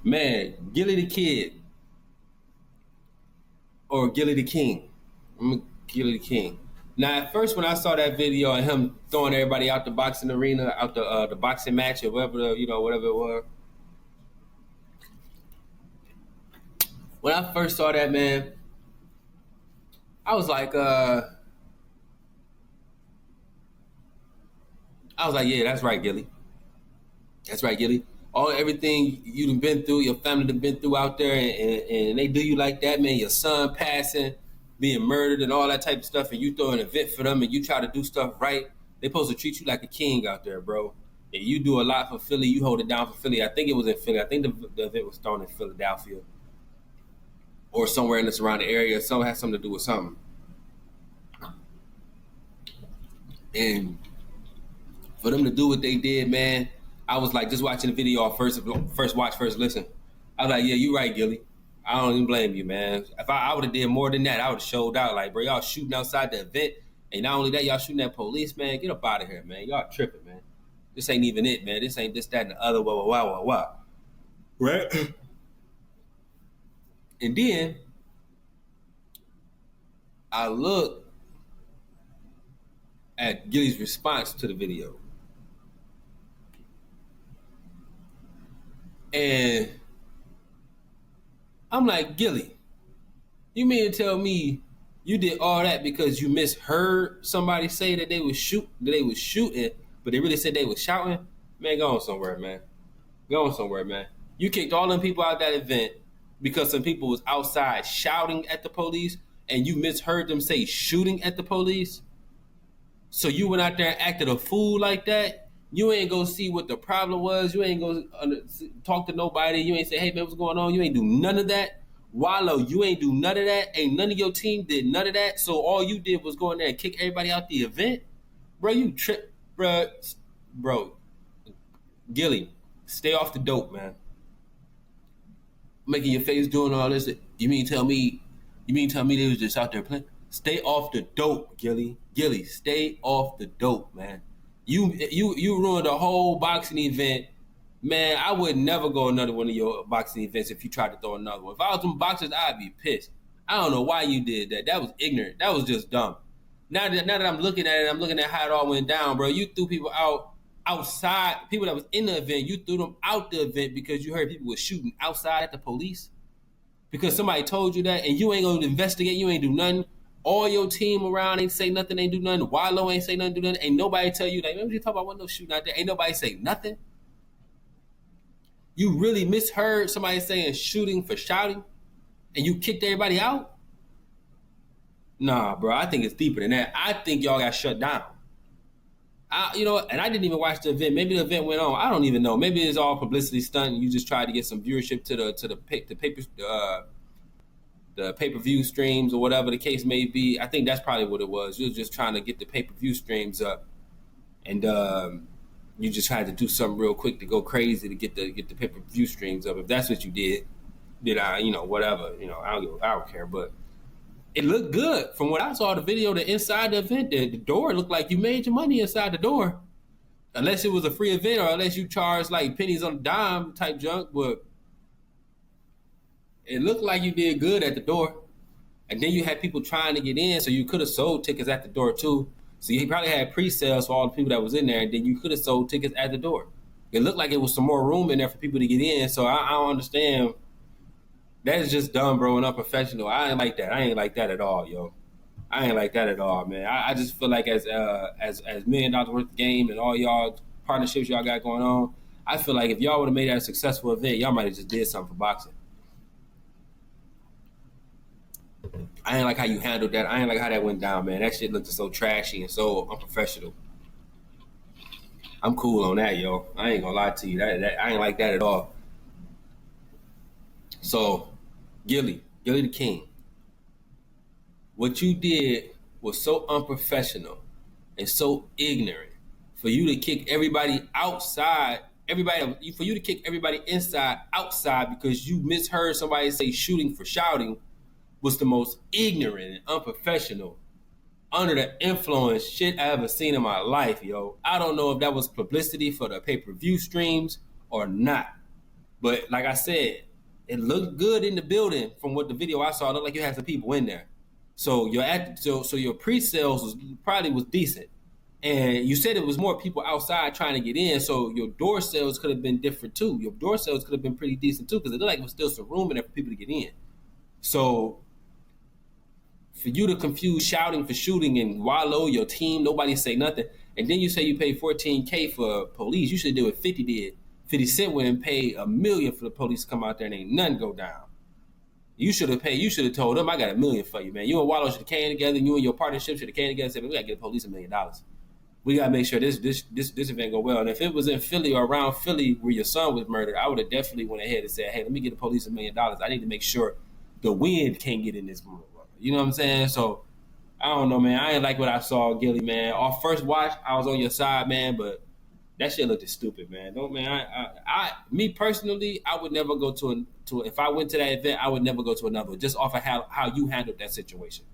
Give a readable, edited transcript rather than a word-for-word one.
Man, Gillie the Kid or Gillie the King. Gillie the King. Now, at first, when I saw that video of him throwing everybody out the boxing arena, out the boxing match or whatever whatever it was, when I first saw that, man, I was like, yeah, that's right, Gillie. That's right, Gillie. Everything you done been through, your family done been through out there, and they do you like that, man. Your son passing, being murdered, and all that type of stuff, and you throw an event for them, and you try to do stuff right. They supposed to treat you like a king out there, bro. And you do a lot for Philly. You hold it down for Philly. I think it was in Philly. I think the event was thrown in Philadelphia or somewhere in the surrounding area. So it has something to do with something. And for them to do what they did, man, I was like, just watching the video first watch, first listen. I was like, yeah, you right, Gillie. I don't even blame you, man. If I would have did more than that, I would have showed out. Like, bro, y'all shooting outside the event, and not only that, y'all shooting at police, man. Get up out of here, man. Y'all tripping, man. This ain't even it, man. This ain't this, that, and the other, wah. Right? And then I look at Gillie's response to the video. And I'm like, Gillie, you mean to tell me you did all that because you misheard somebody say that they was shooting, but they really said they was shouting? Man, go on somewhere, man. Go on somewhere, man. You kicked all them people out that event because some people was outside shouting at the police, and you misheard them say shooting at the police. So you went out there and acted a fool like that. You ain't go see what the problem was. You ain't go talk to nobody. You ain't say, hey, man, what's going on? You ain't do none of that. Wallo, you ain't do none of that. Ain't none of your team did none of that. So all you did was go in there and kick everybody out the event? Bro, you tripped. Bro. Gillie, stay off the dope, man. Making your face doing all this. You mean tell me they was just out there playing? Stay off the dope, Gillie. Gillie, stay off the dope, man. You ruined a whole boxing event. Man, I would never go another one of your boxing events if you tried to throw another one. If I was some boxers, I'd be pissed. I don't know why you did that. That was ignorant. That was just dumb. Now that I'm looking at it, I'm looking at how it all went down, bro. You threw people outside, people that was in the event, you threw them out the event because you heard people were shooting outside at the police. Because somebody told you that, and you ain't gonna investigate, you ain't do nothing. All your team around ain't say nothing, ain't do nothing. Wallo ain't say nothing, do nothing. Ain't nobody tell you, like, remember you talk about one no shooting out there? Ain't nobody say nothing. You really misheard somebody saying shooting for shouting, and you kicked everybody out? Nah, bro, I think it's deeper than that. I think y'all got shut down. And I didn't even watch the event. Maybe the event went on. I don't even know. Maybe it's all publicity stunt, and you just tried to get some viewership to the pay-per-view streams or whatever the case may be. I think that's probably what it was. You were just trying to get the pay-per-view streams up, and you just tried to do something real quick to go crazy to get the pay-per-view streams up. If that's what you did I, whatever, I don't care. But it looked good from what I saw. The video, the inside the event, the door looked like you made your money inside the door, unless it was a free event or unless you charged like pennies on a dime type junk. But it looked like you did good at the door. And then you had people trying to get in, so you could have sold tickets at the door too. So you probably had pre-sales for all the people that was in there, and then you could have sold tickets at the door. It looked like it was some more room in there for people to get in, so I don't understand. That is just dumb, bro, and unprofessional. I ain't like that. I ain't like that at all, yo. I ain't like that at all, man. I just feel like as $1 million worth of game and all y'all partnerships y'all got going on, I feel like if y'all would have made that a successful event, y'all might have just did something for boxing. I ain't like how you handled that. I ain't like how that went down, man. That shit looked so trashy and so unprofessional. I'm cool on that, yo. I ain't gonna lie to you. That I ain't like that at all. So, Gillie the King, what you did was so unprofessional and so ignorant for you to kick everybody outside, for you to kick everybody inside, outside because you misheard somebody say shooting for shouting was the most ignorant and unprofessional, under the influence shit I ever seen in my life, yo. I don't know if that was publicity for the pay-per-view streams or not. But like I said, it looked good in the building from what the video I saw. It looked like you had some people in there. So your pre-sales was decent. And you said it was more people outside trying to get in, so your door sales could have been different too. Your door sales could have been pretty decent too, because it looked like there was still some room in there for people to get in. So for you to confuse shouting for shooting and Wallo, your team, nobody say nothing, and then you say you paid $14K for police, you should do what 50 did. 50 Cent went and paid $1 million for the police to come out there and ain't nothing go down. You should have told them, I got $1 million for you, man. You and Wallo should have came together, you and your partnership should have came together and said, we gotta get the police $1 million. We gotta make sure this event go well. And if it was in Philly or around Philly where your son was murdered, I would have definitely went ahead and said, hey, let me get the police $1 million. I need to make sure the wind can't get in this room. You know what I'm saying? So I don't know, man. I ain't like what I saw, Gillie, man. Our first watch, I was on your side, man, but that shit looked stupid, man. Don't, man. Me personally, I would never go to if I went to that event, I would never go to another, just off of how you handled that situation.